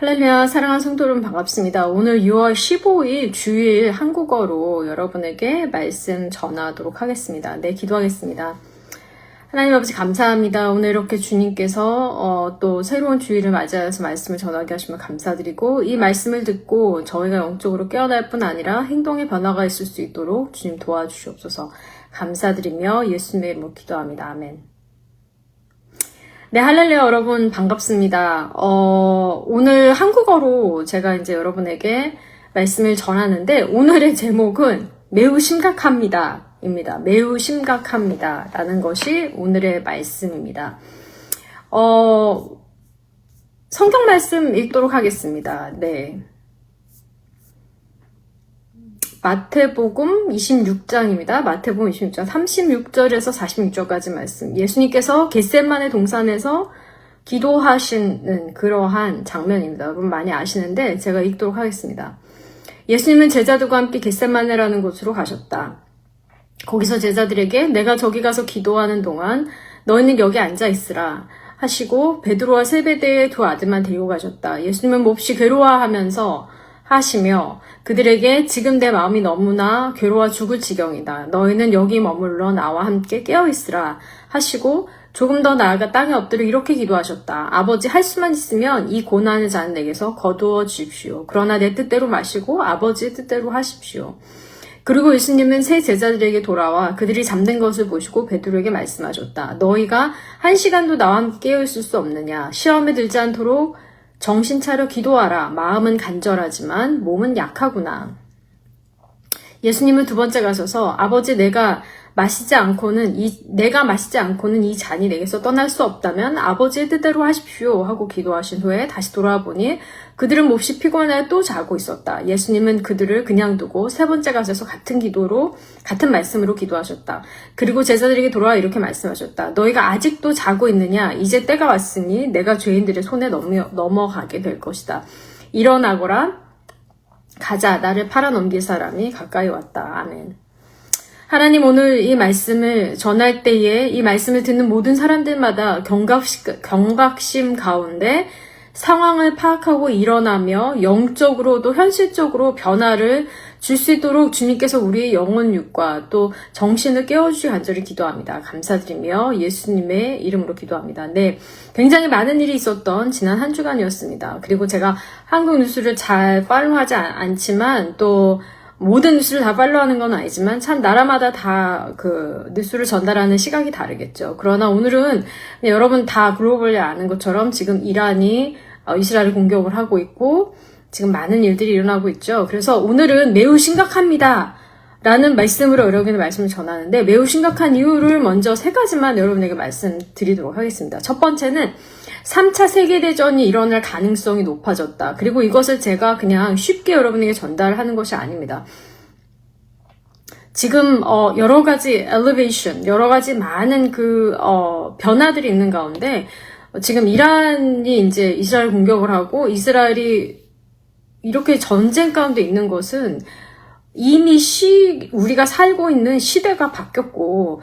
할렐루야, 사랑하는 성도 여러분 반갑습니다. 오늘 6월 15일 주일 한국어로 여러분에게 말씀 전하도록 하겠습니다. 네, 기도하겠습니다. 하나님 아버지 감사합니다. 오늘 이렇게 주님께서 또 새로운 주일을 맞이해서 말씀을 전하게 하시면 감사드리고, 이 말씀을 듣고 저희가 영적으로 깨어날 뿐 아니라 행동의 변화가 있을 수 있도록 주님 도와주시옵소서. 감사드리며 예수님의 이름으로 기도합니다. 아멘. 네, 할렐루야 여러분 반갑습니다. 오늘 한국어로 제가 이제 여러분에게 말씀을 전하는데, 오늘의 제목은 매우 심각합니다 입니다. 매우 심각합니다 라는 것이 오늘의 말씀입니다. 성경 말씀 읽도록 하겠습니다. 네. 마태복음 26장입니다. 마태복음 26장 36절에서 46절까지 말씀. 예수님께서 겟세마네 동산에서 기도하시는 그러한 장면입니다. 여러분 많이 아시는데 제가 읽도록 하겠습니다. 예수님은 제자들과 함께 겟세마네라는 곳으로 가셨다. 거기서 제자들에게 내가 저기 가서 기도하는 동안 너희는 여기 앉아 있으라 하시고 베드로와 세베대의 두 아들만 데리고 가셨다. 예수님은 몹시 괴로워하면서 하시며 그들에게 지금 내 마음이 너무나 괴로워 죽을 지경이다. 너희는 여기 머물러 나와 함께 깨어있으라 하시고 조금 더 나아가 땅에 엎드려 이렇게 기도하셨다. 아버지, 할 수만 있으면 이 고난의 잔 내게서 거두어 주십시오. 그러나 내 뜻대로 마시고 아버지의 뜻대로 하십시오. 그리고 예수님은 세 제자들에게 돌아와 그들이 잠든 것을 보시고 베드로에게 말씀하셨다. 너희가 1시간도 나와 함께 깨어있을 수 없느냐? 시험에 들지 않도록 정신 차려 기도하라. 마음은 간절하지만 몸은 약하구나. 예수님은 두 번째 가셔서 아버지, 내가 마시지 않고는 이 잔이 내게서 떠날 수 없다면 아버지의 뜻대로 하십시오 하고 기도하신 후에 다시 돌아와 보니 그들은 몹시 피곤해 또 자고 있었다. 예수님은 그들을 그냥 두고 세 번째 가셔서 같은 말씀으로 기도하셨다. 그리고 제자들에게 돌아와 이렇게 말씀하셨다. 너희가 아직도 자고 있느냐? 이제 때가 왔으니 내가 죄인들의 손에 넘어가게 될 것이다. 일어나거라. 가자. 나를 팔아 넘길 사람이 가까이 왔다. 아멘. 하나님, 오늘 이 말씀을 전할 때에 이 말씀을 듣는 모든 사람들마다 경각심 가운데 상황을 파악하고 일어나며 영적으로도 현실적으로 변화를 줄 수 있도록 주님께서 우리의 영혼 육과 또 정신을 깨워주시 간절히 기도합니다. 감사드리며 예수님의 이름으로 기도합니다. 네, 굉장히 많은 일이 있었던 지난 한 주간이었습니다. 그리고 제가 한국 뉴스를 잘 팔로우하지 않지만 또 모든 뉴스를 다 팔로우하는 건 아니지만 참 나라마다 다 그 뉴스를 전달하는 시각이 다르겠죠. 그러나 오늘은 여러분 다 글로벌리 아는 것처럼 지금 이란이 이스라엘을 공격을 하고 있고 지금 많은 일들이 일어나고 있죠. 그래서 오늘은 매우 심각합니다 라는 말씀으로 여러분에게 말씀을 전하는데, 매우 심각한 이유를 먼저 세 가지만 여러분에게 말씀드리도록 하겠습니다. 첫 번째는 3차 세계대전이 일어날 가능성이 높아졌다. 그리고 이것을 제가 그냥 쉽게 여러분에게 전달하는 것이 아닙니다. 지금 여러 가지 엘리베이션, 여러 가지 많은 변화들이 있는 가운데 지금 이란이 이제 이스라엘 공격을 하고 이스라엘이 이렇게 전쟁 가운데 있는 것은 이미 우리가 살고 있는 시대가 바뀌었고,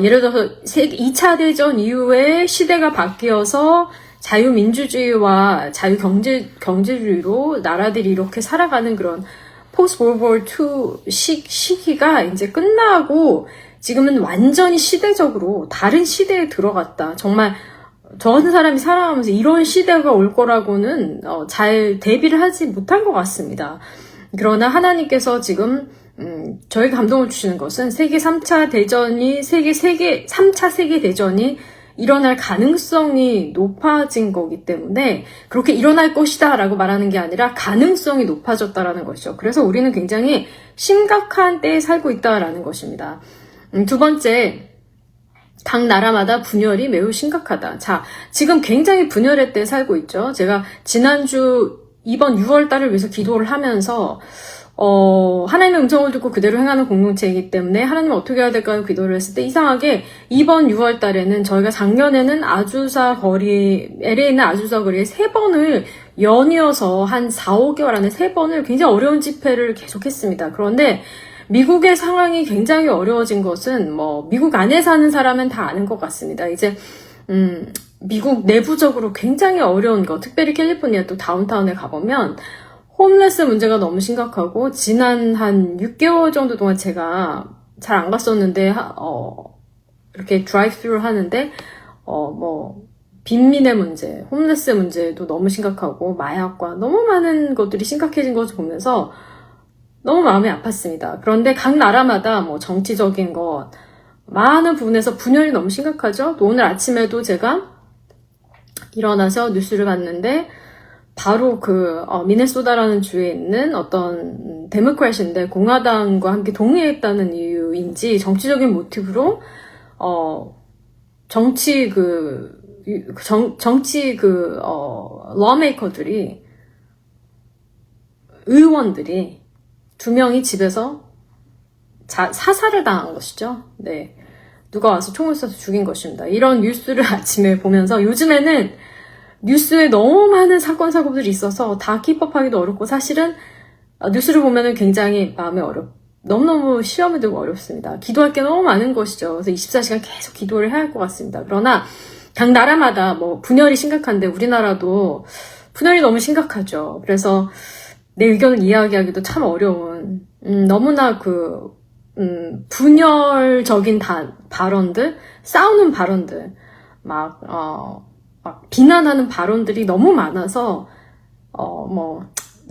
예를 들어서 2차 대전 이후에 시대가 바뀌어서 자유민주주의와 자유경제주의로 나라들이 이렇게 살아가는 그런 포스트 월드 워 II 시기가 이제 끝나고 지금은 완전히 시대적으로 다른 시대에 들어갔다. 정말 저 같은 사람이 살아가면서 이런 시대가 올 거라고는 잘 대비를 하지 못한 것 같습니다. 그러나 하나님께서 지금 저에게 감동을 주시는 것은 세계 3차 세계대전이 일어날 가능성이 높아진 거기 때문에 그렇게 일어날 것이다 라고 말하는 게 아니라 가능성이 높아졌다라는 것이죠. 그래서 우리는 굉장히 심각한 때에 살고 있다라는 것입니다. 두 번째, 각 나라마다 분열이 매우 심각하다. 자, 지금 굉장히 분열의 때에 살고 있죠. 제가 이번 6월 달을 위해서 기도를 하면서 하나님의 음성을 듣고 그대로 행하는 공동체이기 때문에 하나님 어떻게 해야 될까요? 기도를 했을 때 이상하게 이번 6월 달에는 저희가 작년에는 LA에 있는 아주사 거리에 3번을 연이어서 한 4, 5개월 안에 3번을 굉장히 어려운 집회를 계속했습니다. 그런데 미국의 상황이 굉장히 어려워진 것은 미국 안에 사는 사람은 다 아는 것 같습니다. 이제 미국 내부적으로 굉장히 어려운 거, 특별히 캘리포니아 또 다운타운에 가보면 홈레스 문제가 너무 심각하고 지난 한 6개월 정도 동안 제가 잘 안 갔었는데 이렇게 드라이브스루 하는데 빈민의 문제, 홈레스 문제도 너무 심각하고 마약과 너무 많은 것들이 심각해진 것을 보면서 너무 마음이 아팠습니다. 그런데 각 나라마다 뭐 정치적인 것 많은 부분에서 분열이 너무 심각하죠. 또 오늘 아침에도 제가 일어나서 뉴스를 봤는데 바로 미네소다라는 주에 있는 어떤 데모크래시인데 공화당과 함께 동의했다는 이유인지 정치적인 모티브로 정치 러메이커들이 의원들이 2명이 집에서 사살을 당한 것이죠. 네. 누가 와서 총을 쏴서 죽인 것입니다. 이런 뉴스를 아침에 보면서 요즘에는 뉴스에 너무 많은 사건, 사고들이 있어서 다 킵업하기도 어렵고 사실은 뉴스를 보면은 굉장히 마음이 너무너무 시험이 들고 어렵습니다. 기도할 게 너무 많은 것이죠. 그래서 24시간 계속 기도를 해야 할 것 같습니다. 그러나 각 나라마다 분열이 심각한데 우리나라도 분열이 너무 심각하죠. 그래서 내 의견을 이야기하기도 참 어려운 너무나 분열적인 발언들, 싸우는 발언들, 막 비난하는 발언들이 너무 많아서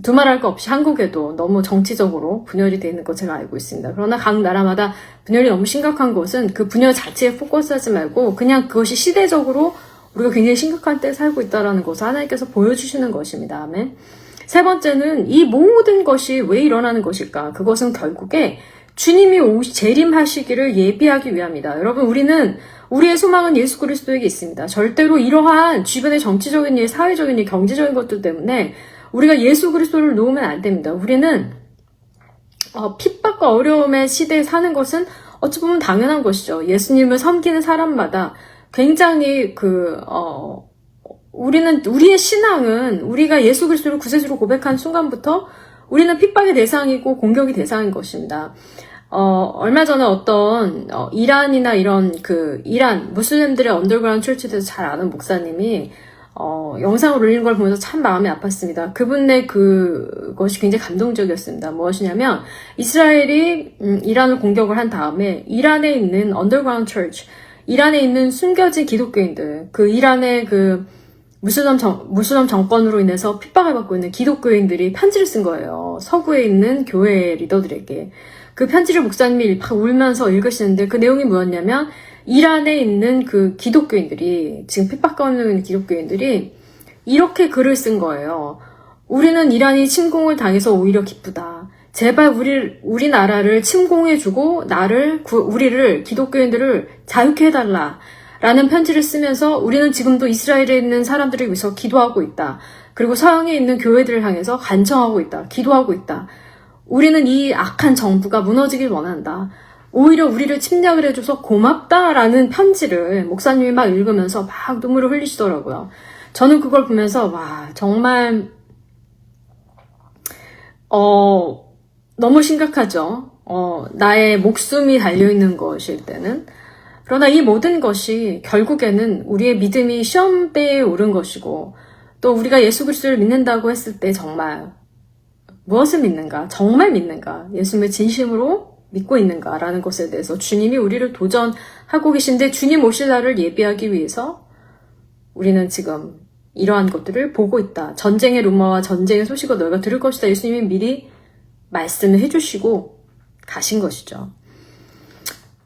두말할 거 없이 한국에도 너무 정치적으로 분열이 되어 있는 거 제가 알고 있습니다. 그러나 각 나라마다 분열이 너무 심각한 것은 그 분열 자체에 포커스하지 말고 그냥 그것이 시대적으로 우리가 굉장히 심각한 때에 살고 있다는 것을 하나님께서 보여주시는 것입니다. 아멘. 세 번째는 이 모든 것이 왜 일어나는 것일까? 그것은 결국에 주님이 재림하시기를 예비하기 위함이다. 여러분, 우리의 소망은 예수 그리스도에게 있습니다. 절대로 이러한 주변의 정치적인 일, 사회적인 일, 경제적인 것들 때문에 우리가 예수 그리스도를 놓으면 안 됩니다. 우리는 핍박과 어려움의 시대에 사는 것은 어찌 보면 당연한 것이죠. 예수님을 섬기는 사람마다 굉장히 우리의 신앙은 우리가 예수 그리스도를 구세주로 고백한 순간부터 우리는 핍박의 대상이고 공격의 대상인 것입니다. 얼마 전에 어떤 이란이나 이런 이란 무슬림들의 언더그라운드 철치에 대해서 잘 아는 목사님이 영상을 올리는 걸 보면서 참 마음이 아팠습니다. 그분의 그것이 굉장히 감동적이었습니다. 무엇이냐면 이스라엘이 이란을 공격을 한 다음에 이란에 있는 언더그라운드 철치, 이란에 있는 숨겨진 기독교인들, 이란의 무슬림 정권으로 인해서 핍박을 받고 있는 기독교인들이 편지를 쓴 거예요. 서구에 있는 교회 리더들에게. 그 편지를 목사님이 울면서 읽으시는데 그 내용이 뭐였냐면 이란에 있는 기독교인들이 지금 핍박받고 있는 기독교인들이 이렇게 글을 쓴 거예요. 우리는 이란이 침공을 당해서 오히려 기쁘다. 제발 우리나라를 침공해주고 우리를 기독교인들을 자유케 해달라. 라는 편지를 쓰면서 우리는 지금도 이스라엘에 있는 사람들을 위해서 기도하고 있다. 그리고 서양에 있는 교회들을 향해서 간청하고 있다. 기도하고 있다. 우리는 이 악한 정부가 무너지길 원한다. 오히려 우리를 침략을 해줘서 고맙다라는 편지를 목사님이 막 읽으면서 막 눈물을 흘리시더라고요. 저는 그걸 보면서 정말 너무 심각하죠. 나의 목숨이 달려있는 것일 때는. 그러나 이 모든 것이 결국에는 우리의 믿음이 시험대에 오른 것이고 또 우리가 예수 그리스도를 믿는다고 했을 때 정말 무엇을 믿는가? 정말 믿는가? 예수님을 진심으로 믿고 있는가라는 것에 대해서 주님이 우리를 도전하고 계신데 주님 오실 날을 예비하기 위해서 우리는 지금 이러한 것들을 보고 있다. 전쟁의 루머와 전쟁의 소식을 너희가 들을 것이다. 예수님이 미리 말씀을 해주시고 가신 것이죠.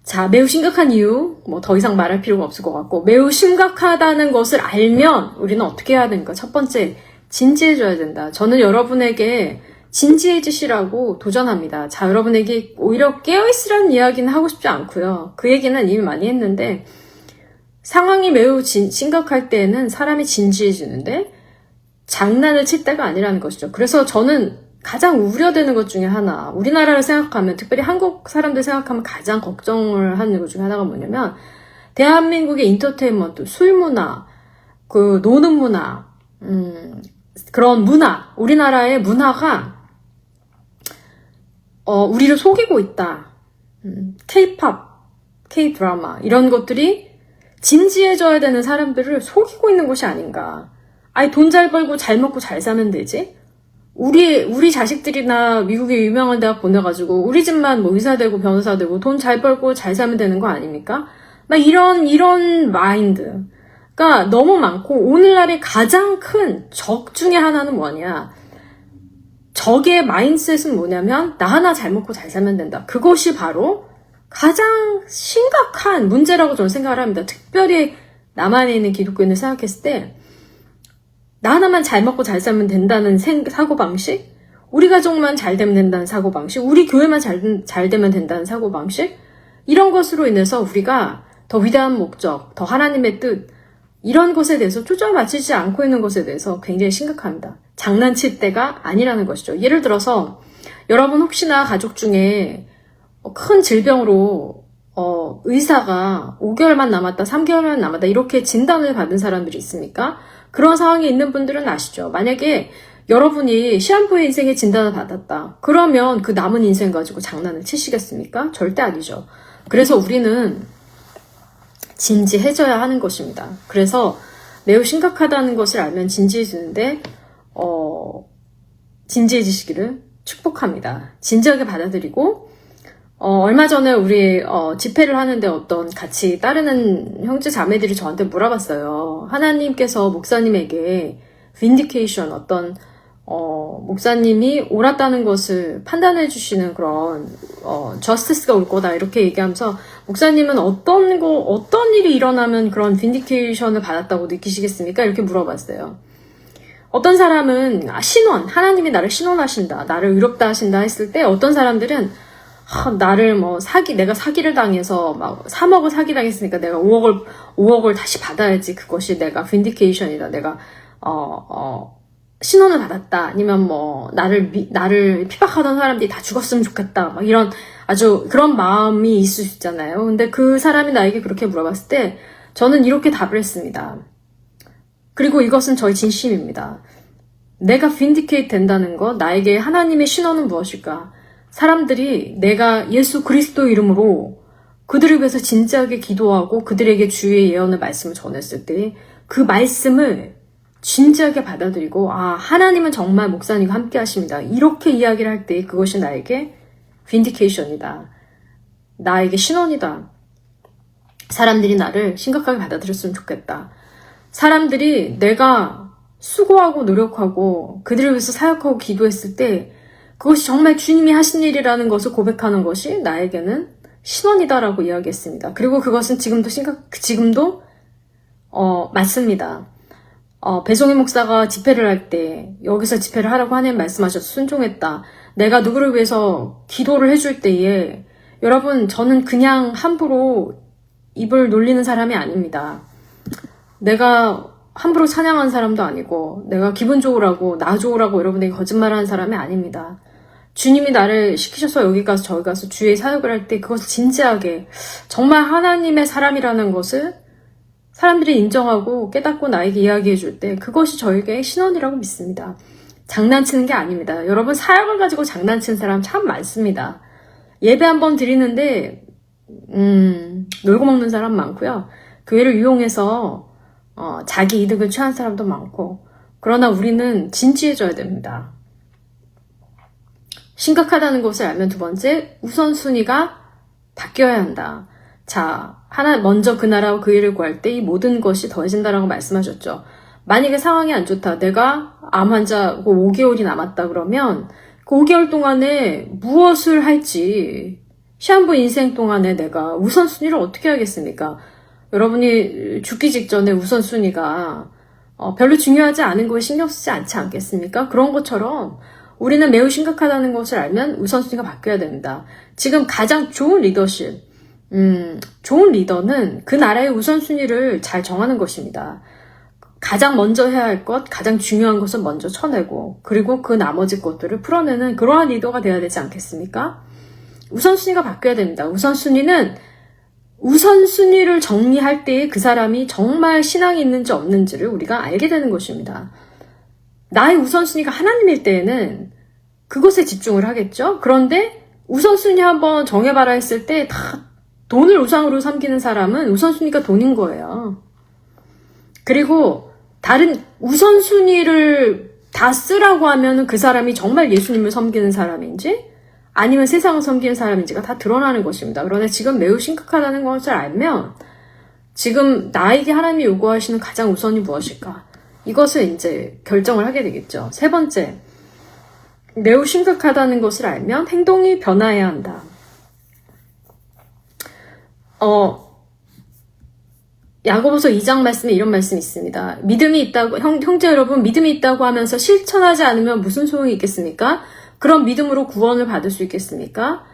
자, 매우 심각한 이유, 더 이상 말할 필요가 없을 것 같고, 매우 심각하다는 것을 알면 우리는 어떻게 해야 되는가? 첫 번째, 진지해져야 된다. 저는 여러분에게 진지해지시라고 도전합니다. 자, 여러분에게 오히려 깨어있으라는 이야기는 하고 싶지 않고요. 그 얘기는 이미 많이 했는데, 상황이 매우 심각할 때에는 사람이 진지해지는데, 장난을 칠 때가 아니라는 것이죠. 그래서 저는 가장 우려되는 것 중에 하나, 우리나라를 생각하면, 특별히 한국 사람들 생각하면 가장 걱정을 하는 것 중에 하나가 뭐냐면, 대한민국의 인터테인먼트, 술 문화, 노는 문화, 그런 문화, 우리나라의 문화가, 우리를 속이고 있다. K-pop, K-드라마, 이런 것들이 진지해져야 되는 사람들을 속이고 있는 것이 아닌가. 아니, 돈 잘 벌고 잘 먹고 잘 사면 되지? 우리 자식들이나 미국의 유명한 대학 보내가지고 우리 집만 뭐 의사 되고 변호사 되고 돈 잘 벌고 잘 살면 되는 거 아닙니까? 막 이런 마인드가 너무 많고, 오늘날의 가장 큰 적 중에 하나는 뭐냐? 적의 마인드셋은 뭐냐면 나 하나 잘 먹고 잘 살면 된다. 그것이 바로 가장 심각한 문제라고 저는 생각을 합니다. 특별히 남한에 있는 기독교인을 생각했을 때 나 하나만 잘 먹고 잘 살면 된다는 사고방식, 우리 가족만 잘 되면 된다는 사고방식, 우리 교회만 잘 되면 된다는 사고방식, 이런 것으로 인해서 우리가 더 위대한 목적, 더 하나님의 뜻, 이런 것에 대해서 초점을 맞추지 않고 있는 것에 대해서 굉장히 심각합니다. 장난칠 때가 아니라는 것이죠. 예를 들어서 여러분 혹시나 가족 중에 큰 질병으로 의사가 5개월만 남았다, 3개월만 남았다 이렇게 진단을 받은 사람들이 있습니까? 그런 상황에 있는 분들은 아시죠? 만약에 여러분이 시한부의 인생의 진단을 받았다. 그러면 그 남은 인생 가지고 장난을 치시겠습니까? 절대 아니죠. 그래서 우리는 진지해져야 하는 것입니다. 그래서 매우 심각하다는 것을 알면 진지해지는데 진지해지시기를 축복합니다. 진지하게 받아들이고, 얼마 전에 우리 집회를 하는데 어떤 같이 따르는 형제 자매들이 저한테 물어봤어요. 하나님께서 목사님에게 vindication, 어떤 목사님이 옳았다는 것을 판단해 주시는 그런 justice가 올 거다 이렇게 얘기하면서, 목사님은 어떤 일이 일어나면 그런 vindication을 받았다고 느끼시겠습니까? 이렇게 물어봤어요. 어떤 사람은 신원, 하나님이 나를 신원하신다, 나를 의롭다 하신다 했을 때, 어떤 사람들은 나를 내가 사기를 당해서 막 3억을 사기당했으니까 내가 5억을 다시 받아야지, 그것이 내가 vindication이다, 내가 신원을 받았다, 아니면 나를 핍박하던 사람들이 다 죽었으면 좋겠다, 막 이런 아주 그런 마음이 있을 수 있잖아요. 근데 그 사람이 나에게 그렇게 물어봤을 때 저는 이렇게 답을 했습니다. 그리고 이것은 저의 진심입니다. 내가 vindicate 된다는 것, 나에게 하나님의 신원은 무엇일까? 사람들이 내가 예수 그리스도 이름으로 그들을 위해서 진지하게 기도하고 그들에게 주의 예언의 말씀을 전했을 때 그 말씀을 진지하게 받아들이고, 하나님은 정말 목사님과 함께 하십니다, 이렇게 이야기를 할 때 그것이 나에게 vindication이다, 나에게 신원이다. 사람들이 나를 심각하게 받아들였으면 좋겠다. 사람들이 내가 수고하고 노력하고 그들을 위해서 사역하고 기도했을 때 그것이 정말 주님이 하신 일이라는 것을 고백하는 것이 나에게는 신원이다라고 이야기했습니다. 그리고 그것은 지금도 맞습니다. 배송희 목사가 집회를 할 때 여기서 집회를 하라고 하나님 말씀하셔서 순종했다. 내가 누구를 위해서 기도를 해줄 때에, 여러분, 저는 그냥 함부로 입을 놀리는 사람이 아닙니다. 내가 함부로 찬양한 사람도 아니고, 내가 기분 좋으라고 나 좋으라고 여러분에게 거짓말하는 사람이 아닙니다. 주님이 나를 시키셔서 여기 가서 저기 가서 주의 사역을 할 때 그것을 진지하게, 정말 하나님의 사람이라는 것을 사람들이 인정하고 깨닫고 나에게 이야기해 줄 때 그것이 저에게 신원이라고 믿습니다. 장난치는 게 아닙니다. 여러분, 사역을 가지고 장난치는 사람 참 많습니다. 예배 한번 드리는데 놀고 먹는 사람 많고요. 교회를 이용해서 자기 이득을 취한 사람도 많고, 그러나 우리는 진지해져야 됩니다. 심각하다는 것을 알면 두 번째, 우선순위가 바뀌어야 한다. 자, 먼저 그 나라와 그 일을 구할 때 이 모든 것이 더해진다라고 말씀하셨죠. 만약에 상황이 안 좋다, 내가 암 환자고 5개월이 남았다 그러면 그 5개월 동안에 무엇을 할지, 시한부 인생 동안에 내가 우선순위를 어떻게 하겠습니까? 여러분이 죽기 직전에 우선순위가 별로 중요하지 않은 거에 신경 쓰지 않지 않겠습니까? 그런 것처럼 우리는 매우 심각하다는 것을 알면 우선순위가 바뀌어야 됩니다. 지금 가장 좋은 리더십, 좋은 리더는 그 나라의 우선순위를 잘 정하는 것입니다. 가장 먼저 해야 할 것, 가장 중요한 것은 먼저 쳐내고, 그리고 그 나머지 것들을 풀어내는 그러한 리더가 돼야 되지 않겠습니까? 우선순위가 바뀌어야 됩니다. 우선순위를 정리할 때에 그 사람이 정말 신앙이 있는지 없는지를 우리가 알게 되는 것입니다. 나의 우선순위가 하나님일 때에는 그것에 집중을 하겠죠? 그런데 우선순위 한번 정해봐라 했을 때 다 돈을 우상으로 섬기는 사람은 우선순위가 돈인 거예요. 그리고 다른 우선순위를 다 쓰라고 하면 그 사람이 정말 예수님을 섬기는 사람인지 아니면 세상을 섬기는 사람인지가 다 드러나는 것입니다. 그러나 지금 매우 심각하다는 것을 알면 지금 나에게 하나님이 요구하시는 가장 우선이 무엇일까? 이것을 이제 결정을 하게 되겠죠. 세 번째, 매우 심각하다는 것을 알면 행동이 변화해야 한다. 야고보서 2장 말씀에 이런 말씀이 있습니다. 믿음이 있다고, 형제 여러분, 믿음이 있다고 하면서 실천하지 않으면 무슨 소용이 있겠습니까? 그런 믿음으로 구원을 받을 수 있겠습니까?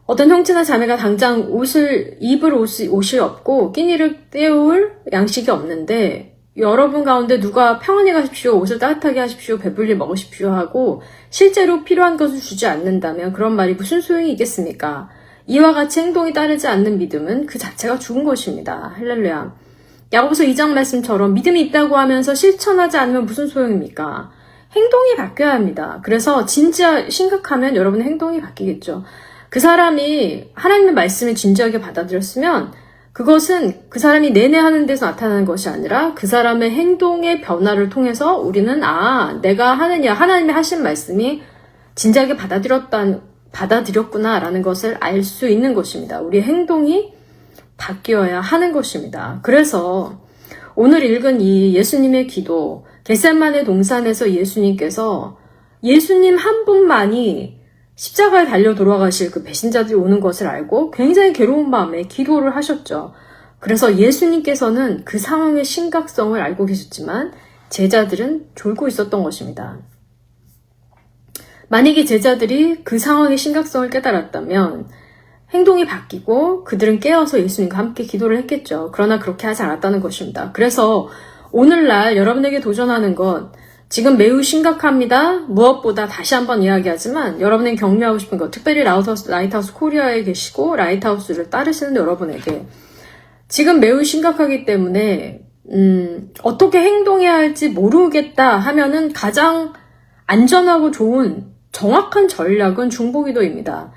어떤 형제나 자매가 당장 옷을 입을 옷이 없고 끼니를 때울 양식이 없는데 여러분 가운데 누가 평안히 가십시오, 옷을 따뜻하게 하십시오, 배불리 먹으십시오 하고 실제로 필요한 것을 주지 않는다면 그런 말이 무슨 소용이 있겠습니까? 이와 같이 행동이 따르지 않는 믿음은 그 자체가 죽은 것입니다. 할렐루야. 야고보서 2장 말씀처럼 믿음이 있다고 하면서 실천하지 않으면 무슨 소용입니까? 행동이 바뀌어야 합니다. 그래서 진짜 심각하면 여러분의 행동이 바뀌겠죠. 그 사람이 하나님의 말씀을 진지하게 받아들였으면 그것은 그 사람이 내내 하는 데서 나타나는 것이 아니라 그 사람의 행동의 변화를 통해서 우리는 내가 하나님의 하신 말씀이 진지하게 받아들였구나라는 것을 알 수 있는 것입니다. 우리의 행동이 바뀌어야 하는 것입니다. 그래서 오늘 읽은 이 예수님의 기도, 겟세마네 동산에서 예수님께서 예수님 한 분만이 십자가에 달려 돌아가실 그 배신자들이 오는 것을 알고 굉장히 괴로운 마음에 기도를 하셨죠. 그래서 예수님께서는 그 상황의 심각성을 알고 계셨지만 제자들은 졸고 있었던 것입니다. 만약에 제자들이 그 상황의 심각성을 깨달았다면 행동이 바뀌고 그들은 깨어서 예수님과 함께 기도를 했겠죠. 그러나 그렇게 하지 않았다는 것입니다. 그래서 오늘날 여러분에게 도전하는 것 지금 매우 심각합니다. 무엇보다 다시 한번 이야기하지만 여러분에게 격려하고 싶은 것, 특별히 라이트하우스 코리아에 계시고 라이트하우스를 따르시는 여러분에게 지금 매우 심각하기 때문에 어떻게 행동해야 할지 모르겠다 하면은 가장 안전하고 좋은 정확한 전략은 중보기도입니다.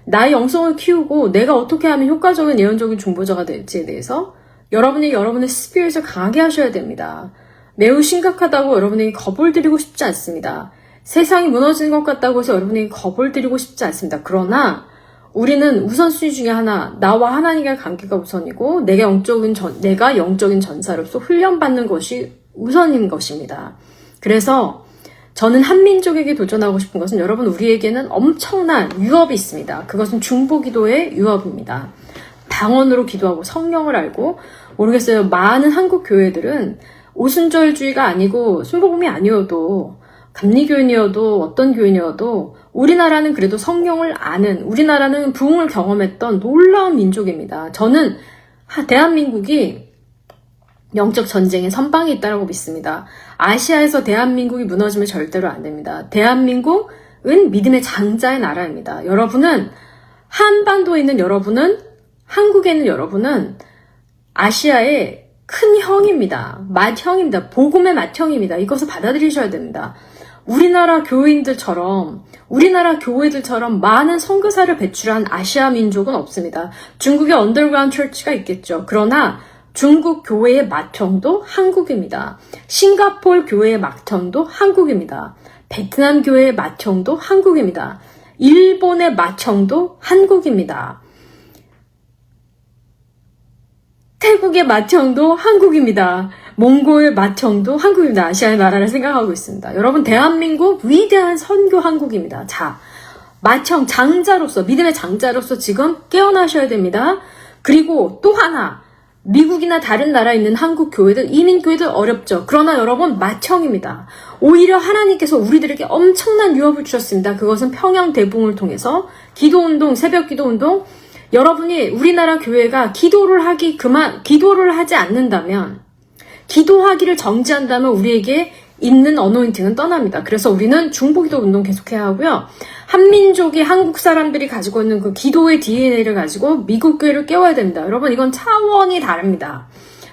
나의 영성을 키우고 내가 어떻게 하면 효과적인 예언적인 중보자가 될지에 대해서 여러분의 스피릿을 강하게 하셔야 됩니다. 매우 심각하다고 여러분에게 겁을 드리고 싶지 않습니다. 세상이 무너지는 것 같다고 해서 여러분에게 겁을 드리고 싶지 않습니다. 그러나 우리는 우선순위 중에 하나, 나와 하나님과의 관계가 우선이고 내가 영적인 전사로서 훈련받는 것이 우선인 것입니다. 그래서 저는 한민족에게 도전하고 싶은 것은 여러분 우리에게는 엄청난 유업이 있습니다. 그것은 중보기도의 유업입니다. 방언으로 기도하고 성령을 알고 모르겠어요. 많은 한국 교회들은 오순절주의가 아니고 순복음이 아니어도 감리교인이어도 어떤 교인이어도 우리나라는 그래도 성령을 아는 우리나라는 부흥을 경험했던 놀라운 민족입니다. 저는 대한민국이 영적 전쟁의 선방에 있다고 믿습니다. 아시아에서 대한민국이 무너지면 절대로 안 됩니다. 대한민국은 믿음의 장자의 나라입니다. 여러분은 한반도에 있는 여러분은 한국에 있는 여러분은 아시아의 큰 형입니다. 맏형입니다. 복음의 맏형입니다. 이것을 받아들이셔야 됩니다. 우리나라 교회들처럼 많은 선교사를 배출한 아시아 민족은 없습니다. 중국의 언더그라운드 처치가 있겠죠. 그러나 중국 교회의 맏형도 한국입니다. 싱가포르 교회의 맏형도 한국입니다. 베트남 교회의 맏형도 한국입니다. 일본의 맏형도 한국입니다. 태국의 맏형도 한국입니다. 몽골 맏형도 한국입니다. 아시아의 나라를 생각하고 있습니다. 여러분, 대한민국 위대한 선교 한국입니다. 자, 맏형 장자로서, 믿음의 장자로서 지금 깨어나셔야 됩니다. 그리고 또 하나, 미국이나 다른 나라에 있는 한국 교회들, 이민교회들 어렵죠. 그러나 여러분, 맏형입니다. 오히려 하나님께서 우리들에게 엄청난 유업을 주셨습니다. 그것은 평양 대붕을 통해서 기도운동, 새벽 기도운동, 여러분이 우리나라 교회가 기도를 하지 않는다면, 기도하기를 정지한다면 우리에게 있는 어노인팅은 떠납니다. 그래서 우리는 중보기도 운동 계속해야 하고요. 한민족이 한국 사람들이 가지고 있는 그 기도의 DNA를 가지고 미국 교회를 깨워야 됩니다. 여러분, 이건 차원이 다릅니다.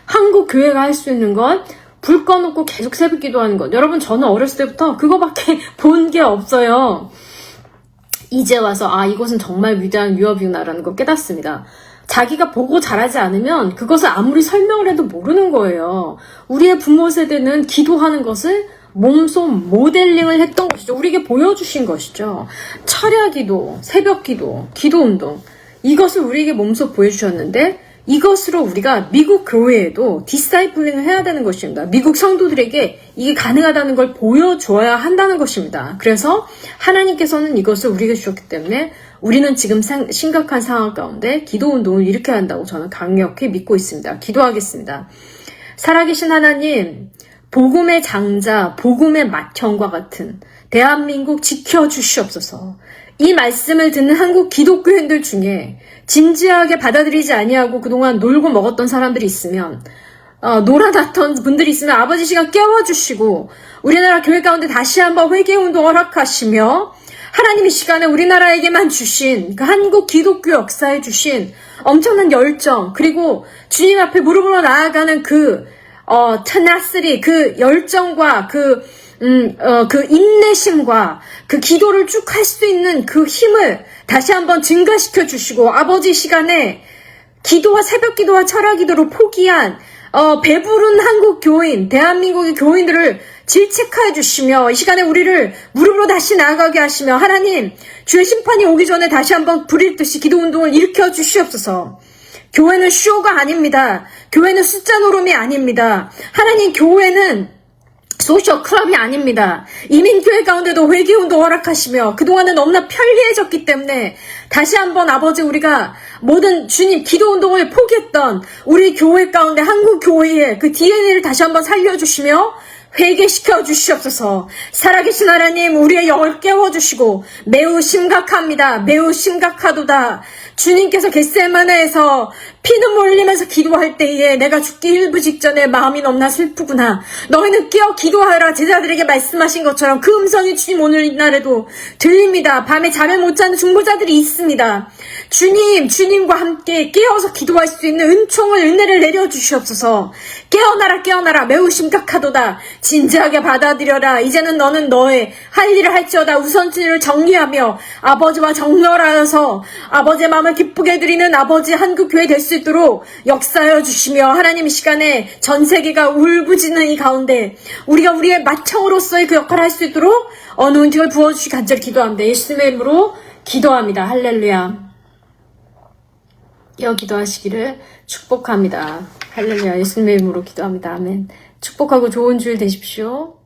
한국 교회가 할 수 있는 건 불 꺼놓고 계속 새벽 기도하는 것. 여러분, 저는 어렸을 때부터 그거밖에 본 게 없어요. 이제 와서 이것은 정말 위대한 유업이구나라는 걸 깨닫습니다. 자기가 보고 자라지 않으면 그것을 아무리 설명을 해도 모르는 거예요. 우리의 부모 세대는 기도하는 것을 몸소 모델링을 했던 것이죠. 우리에게 보여주신 것이죠. 철야 기도, 새벽 기도, 기도 운동, 이것을 우리에게 몸소 보여주셨는데 이것으로 우리가 미국 교회에도 디사이플링을 해야 되는 것입니다. 미국 성도들에게 이게 가능하다는 걸 보여줘야 한다는 것입니다. 그래서 하나님께서는 이것을 우리에게 주셨기 때문에 우리는 지금 심각한 상황 가운데 기도 운동을 일으켜야 한다고 저는 강력히 믿고 있습니다. 기도하겠습니다. 살아계신 하나님, 복음의 장자, 복음의 맏형과 같은 대한민국 지켜주시옵소서. 이 말씀을 듣는 한국 기독교인들 중에 진지하게 받아들이지 아니하고 그동안 놀고 먹었던 사람들이 있으면 놀아놨던 분들이 있으면 아버지 시간 깨워주시고 우리나라 교회 가운데 다시 한번 회개운동을 허락하시며 하나님 이 시간에 우리나라에게만 주신 그 한국 기독교 역사에 주신 엄청난 열정, 그리고 주님 앞에 무릎으로 나아가는 그 테나스리, 그 열정과 그 인내심과 그 기도를 쭉 할 수 있는 그 힘을 다시 한번 증가시켜 주시고, 아버지 시간에 기도와 새벽 기도와 철야 기도를 포기한 배부른 한국 교인, 대한민국의 교인들을 질책하여 주시며 이 시간에 우리를 무릎으로 다시 나아가게 하시며 하나님, 주의 심판이 오기 전에 다시 한번 불일 듯이 기도 운동을 일으켜 주시옵소서. 교회는 쇼가 아닙니다. 교회는 숫자 노름이 아닙니다. 하나님, 교회는 소셜 클럽이 아닙니다. 이민교회 가운데도 회개운동 허락하시며 그동안은 너무나 편리해졌기 때문에 다시 한번 아버지, 우리가 모든 주님 기도운동을 포기했던 우리 교회 가운데 한국 교회의 그 DNA를 다시 한번 살려주시며 회개시켜 주시옵소서. 살아계신 하나님, 우리의 영을 깨워주시고 매우 심각합니다. 매우 심각하도다. 주님께서 겟세마네에서 피눈물 흘리면서 기도할 때에 내가 죽기 일부 직전에 마음이 너무나 슬프구나. 너희는 깨어 기도하라 제자들에게 말씀하신 것처럼 그 음성이 주님 오늘날에도 들립니다. 밤에 잠을 못 자는 중보자들이 있습니다. 주님, 주님과 함께 깨어서 기도할 수 있는 은혜를 내려주시옵소서. 깨어나라 깨어나라, 매우 심각하도다. 진지하게 받아들여라. 이제는 너는 너의 할 일을 할지어다. 우선순위를 정리하며 아버지와 정렬하여서 아버지의 마음을 기쁘게 해드리는 아버지 한국교회 될 수 있도록 역사하여 주시며, 하나님 이 시간에 전 세계가 울부짖는 이 가운데 우리가 우리의 맏형으로서의 그 역할을 할 수 있도록 은총을 부어주시기 간절히 기도합니다. 예수님의 이름으로 기도합니다. 할렐루야. 깨어 기도하시기를 축복합니다. 할렐루야. 예수님의 이름으로 기도합니다. 아멘. 축복하고 좋은 주일 되십시오.